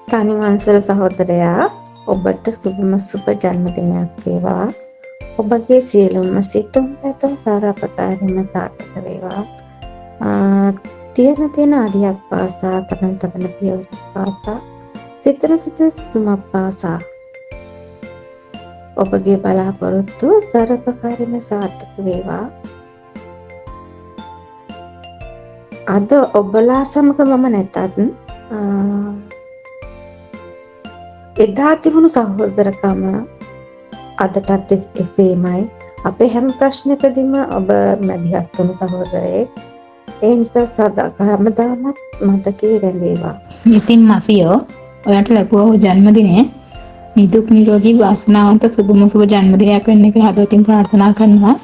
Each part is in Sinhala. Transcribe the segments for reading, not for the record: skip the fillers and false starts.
තනිවංසල සහෝදරයා ඔබට සුබම සුබ ජන්මදිනයක් වේවා. ඔබගේ සියලුම සිතුම් පැතුම් සාරාපකාරීම සාර්ථක වේවා. තියෙන අඩියක් පාසා තබන පියවරක් පාසා සිතන සිතුමක් පාසා ඔබගේ බලාපොරොත්තු සාරාපකාරීම සාර්ථක වේවා. අද ඔබලා සමග මම නැතත් එදා තිබුණු සහෝදරකම අදටත් එසේමයි. අපේ හැම ප්‍රශ්නකදීම ඔබ මැදිහත් වුණු සහෝදරයෙක්. ඒ නිසා හැමදාමත් මතකයේ රැඳේවා. ඉතින් මසියෝ ඔයාට ලැබුවා ජන්මදිනය නිදුක් නිරෝගී වාසනාවන්ත සුබම සුබ ජන්මදිනයක් වෙන්න කියලා හදවතින් ප්‍රාර්ථනා කරනවා.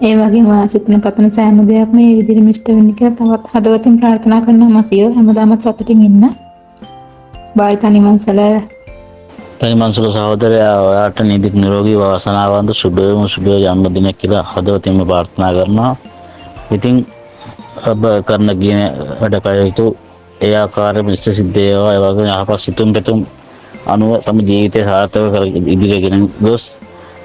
ඒ වගේම ඔයා සිතන පතන සෑම දෙයක්ම මේ විදිහට මිෂ්ට වෙන්න කියලා තවත් හදවතින් ප්‍රාර්ථනා කරනවා මසියෝ. හැමදාමත් සතුටින් ඉන්න. බයි තනිවංසල. තනිවංසල සහෝදරයා ඔයාට නිදුක් නිරෝගී වාසනාවන්ත සුබම සුබ ජන්මදිනයක් කියලා හදවතින්ම ප්‍රාර්ථනා කරනවා. ඉතින් ඔබ කරන ගිය වැඩ කටයුතු ඒ ආකාරයෙන්ම ඉෂ්ට සිද්ධ වේවා. ඒ වගේම යහපත් සිතුම් පැතුම් අනුව තම ජීවිතය සාර්ථක කර ඉදිරියගෙන ගොස්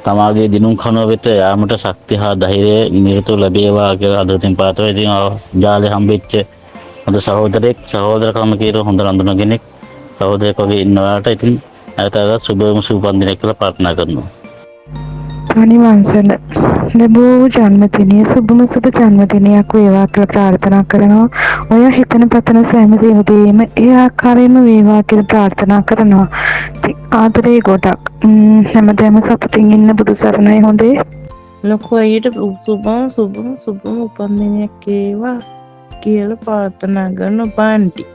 තමාගේ දිනුම් කනුව වෙත යාමට ශක්තිය හා ධෛර්යය නිරතුරු ලැබේවා කියලා හදවතින් ප්‍රාර්ථනා කරනවා. ඉතින් ජාලේ හම්බෙච්ච හොඳ සහෝදරෙක් සහෝදරකම කියලා හොඳ රඳුන කෙනෙක් සහෝදරයෙක් වගේ ඉන්නවාට ඉතින් නැවතත් සුබම සුබ පන්දිනයක් කියලා ප්‍රාර්ථනා කරනවා. තනිවංසල ලැබූ ජන්මදිනය සුබම සුබ ජන්මදිනයක් වේවා කියලා ප්‍රාර්ථනා කරනවා. ඔය හිතන පතන සෑම දේම ඒ ආකාරයෙන්ම වේවා කියලා ප්‍රාර්ථනා කරනවා. ආදරේ ගොඩක් හැමදේම සතුටින් ඉන්න බුදු සරණයි හොඳේ. ලොකු අයියට සුබම උපන්දිනයක් වේවා කියලා ප්‍රාර්ථනා කරන පාන්ටි.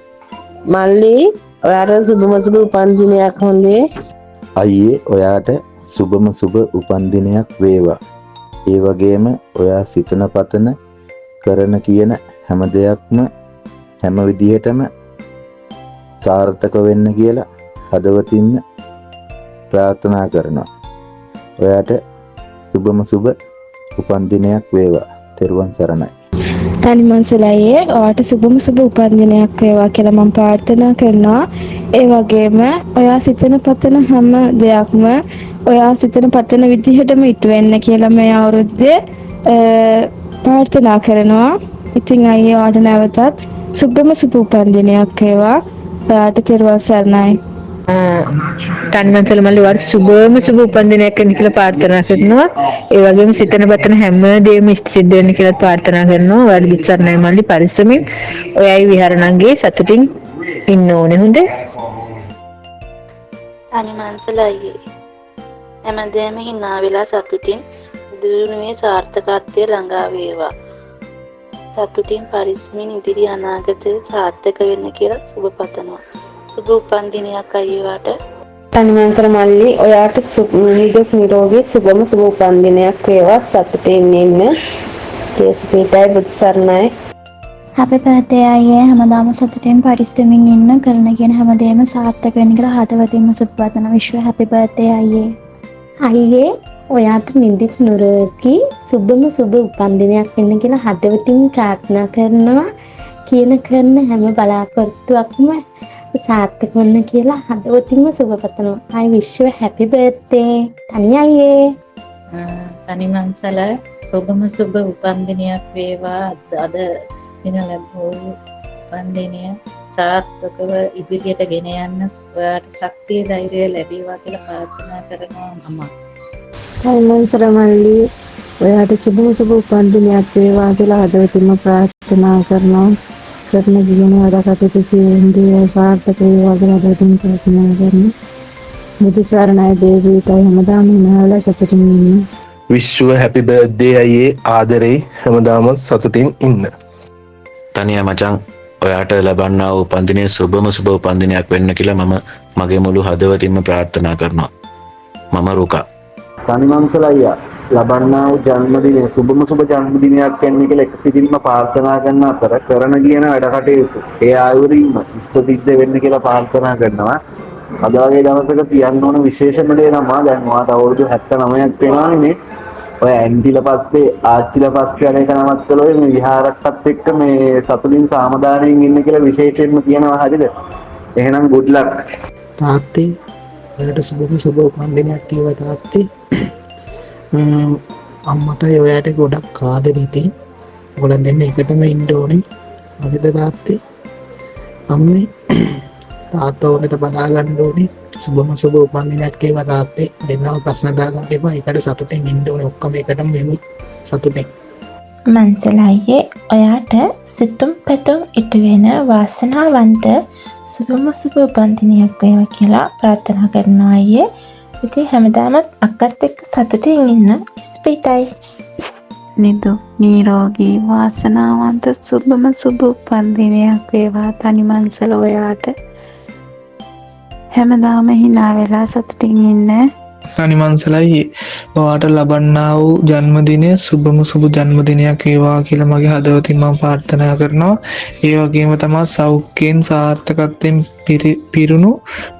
මල්ලි ඔයාට සුබම සුබ උපන්දිනයක් හොඳේ. අයියේ ඔයාට සුබම සුබ උපන්දිනයක් වේවා. ඒ වගේම ඔයා සිතන පතන කරන කියන හැම දෙයක්ම හැම විදිහටම සාර්ථක වෙන්න කියලා හදවතින්ම ප්‍රාර්ථනා කරනවා. ඔයාට සුබම සුබ උපන්දිනයක් වේවා. තෙරුවන් සරණයි. තනිවංසලයේ ඔයාට සුබම සුබ උපන්දිනයක් වේවා කියලා මම ප්‍රාර්ථනා කරනවා. ඒ වගේම ඔයා සිතන පතන හැම දෙයක්ම ඔයා සිතන පතන විදිහටම ඉටු වෙන්න කියලා මේ අවුරුද්දේ ප්‍රාර්ථනා කරනවා. ඉතින් අයියේ ඔයාට නැවතත් සුබම සුබ උපන්දිනයක් වේවා. ඔයාට තෙරුවන් සරණයි. තනිවංසල මල්ලි ඔයාට සුබම සුබ උපන්දිනයක් වෙන්න කියලා ප්‍රාර්ථනා කරනවා. ඒ වගේම සිතන පතන හැම දෙයක්ම ඉෂ්ට සිද්ධ වෙන්න කියලා ප්‍රාර්ථනා කරනවා. ඔයාට විශ්සරණයි මල්ලි පරිස්සමින් ඔයයි විහරණංගේ සතුටින් ඉන්න ඕනේ හොඳේ. තනිවංසල අයියේ හැමදේම hina වෙලා සතුටින් දිනුවේ සාර්ථකත්වය ළඟා වේවා. සතුටින් පරිස්සමින් ඉදිරි අනාගතේ සාර්ථක වෙන්න කියලා සුබ පතනවා. සුබ උපන්දිනයක් අයියාට. තනිවංසල මල්ලි ඔයාට නිදුක් නිරෝගී සුබම සුබ උපන්දිනයක් වේවා. සතුටින් ඉන්න. කේස්පීටයි බුදු සරණයි. Happy birthday අයියේ. හැමදාම සතුටින් පරිස්සමින් ඉන්න කරන කියන හැමදේම සාර්ථක වෙන්න කියලා හදවතින්ම සුබ පතනවා. විශ්ව happy birthday අයියේ. අයියේ ඔයාට නිදුක් නිරෝගී සුබම සුබ උපන්දිනයක් වෙන්න කියලා හදවතින් ප්‍රාර්ථනා කරනවා. කරන හැම බලාපොරොත්තුවක්ම සාර්ථක වෙන්න කියලා හදවතින්ම සුබ පතනවා. I wish you happy birthday තනි අයියේ. තනිවංසල සුබම සුබ උපන්දිනයක් වේවා. අද දින ලැබූ උපන්දිනය සාර්ථකව ඉදිරියට ගෙන යන්න ඔයාට ශක්තිය ධෛර්යය ලැබේවා කියලා ප්‍රාර්ථනා කරනවා මම. තනිවංසල මල්ලි ඔයාට සුබම සුබ උපන්දිනයක් වේවා කියලා හදවතින්ම ප්‍රාර්ථනා කරනවා. කරන ජීවන වැඩ කටයුතු සියල්ල සාර්ථක වේවා කියලා හදවතින් ප්‍රාර්ථනා කරනවා. බුදු සරණයි දේවීටයි හැමදාම ඉන්නවලා සතුටින් ඉන්න. විශ්ව හැපි බර්ත්ඩේ අයියේ ආදරේ හැමදාම සතුටින් ඉන්න. තනියා මචං ඔයාට ලබන්නා වූ උපන්දිනය සුබම සුබ උපන්දිනයක් වෙන්න කියලා මම මගේ මුළු හදවතින්ම ප්‍රාර්ථනා කරනවා. මම රුකා. තනිවංසල අයියා ලබන්නා වූ ජන්මදිනය සුබම සුබ ජන්මදිනයක් වෙන්න කියලා එක සිතින්ම ප්‍රාර්ථනා කරන අතර කරන කියන වැඩ කටයුතු ඒ ආයුරින්ම ඉෂ්ට සිද්ධ වෙන්න කියලා ප්‍රාර්ථනා කරනවා. අද වගේ දවසක තියන්න ඕන විශේෂම දේ තමයි දැන් ඔයාට අවුරුදු 79ක් වෙනවානේ. ඔය ඇන්ටිලා පස්සේ ආච්චිලා පස්සේ යන එක නමත් කළොත් මේ විහාරයටත් එක්ක මේ සතුටින් සාමදානයෙන් ඉන්න කියලා විශේෂයෙන්ම කියනවා. හරිද? එහෙනම් good luck. තාත්තේ ඔයාට සුබම සුබ උපන්දිනයක් වේවා තාත්තේ. අම්මට ඔයාට ගොඩක් ආදරේ ඉතින් ඔයගොල්ලන් දෙන්න එකටම ඉන්න ඕනේ. හරිද තාත්තේ? අම්මේ තාත්තා හොඳට බලා ගන්න ඕනේ. සුබම සුබ උපන්දිනයක් වේවා තාත්තේ. දෙන්නම ප්‍රශ්න දාගන්න එපා. ඒකට සතුටින් ඉන්න ඕනේ. ඔක්කොම එකටම වෙමු සතුටින්. මන්සල අයියේ ඔයාට සිතුම් පැතුම් ඉටු වෙන වාසනාවන්ත සුබම සුබ උපන්දිනයක් වේවා කියලා ප්‍රාර්ථනා කරනවා අයියේ. ඉතින් හැමදාමත් අක්කත් එක්ක සතුටින් ඉන්න කිස්පිටයි. නිදුක් නිරෝගී වාසනාවන්ත සුබම සුබ උපන්දිනයක් වේවා තනිමන්සල ඔයාට. හැමදාම hina වෙලා සතුටින් ඉන්න. තනිමන්සලයි ඔයාට ලබන්නා වූ ජන්මදිනය සුබම සුබ ජන්මදිනයක් වේවා කියලා මගේ හදවතින් මම ප්‍රාර්ථනා කරනවා. ඒ වගේම තමයි සෞඛ්‍යයෙන් සාර්ථකත්වයෙන් පිරුණු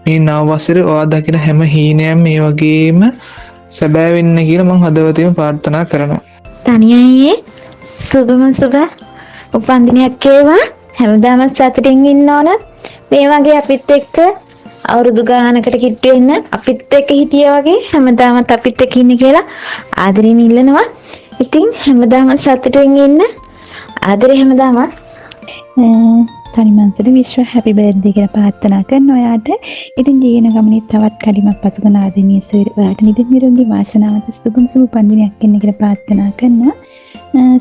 මේ නව වසරේ ඔයා දකින හැම හීනයක්ම මේ වගේම සැබෑ වෙන්න කියලා මම හදවතින් ප්‍රාර්ථනා කරනවා. තනියයේ සුබම සුබ උපන්දිනයක් වේවා. හැමදාම සතුටින් ඉන්න ඕන. මේ වගේ අපිත් එක්ක අවුරුදු ගානකට කිට්ටු වෙන්න අපිත් එක්ක හිටියා වගේ හැමදාමත් අපිත් එක්ක ඉන්න කියලා ආදරෙන් ඉල්ලනවා. ඉතින් හැමදාම සතුටින් ඉන්න. ආදරේ හැමදාම. තනිමන්සල විශ්ව හැපි බර්ත්ඩේ කියලා ප්‍රාර්ථනා කරන ඔයාට. ඉතින් ජීවන ගමනේ තවත් කලිමක් පසුකන ආදරණීය සූර්ය ඔයාට නිදුක් නිරෝගී වාසනාවන්ත සුබම සුබ උපන්දිනයක් වෙන්න කියලා ප්‍රාර්ථනා කරනවා.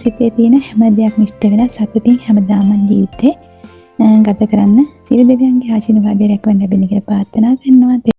සිතේ තියෙන හැම දෙයක්ම ඉෂ්ට වෙලා සතුටින් හැමදාම ජීවිතේ ගත කරන්න සියලු දෙවියන්ගේ ආශිර්වාදය ලැබෙන්න කියලා ප්‍රාර්ථනා කරනවා.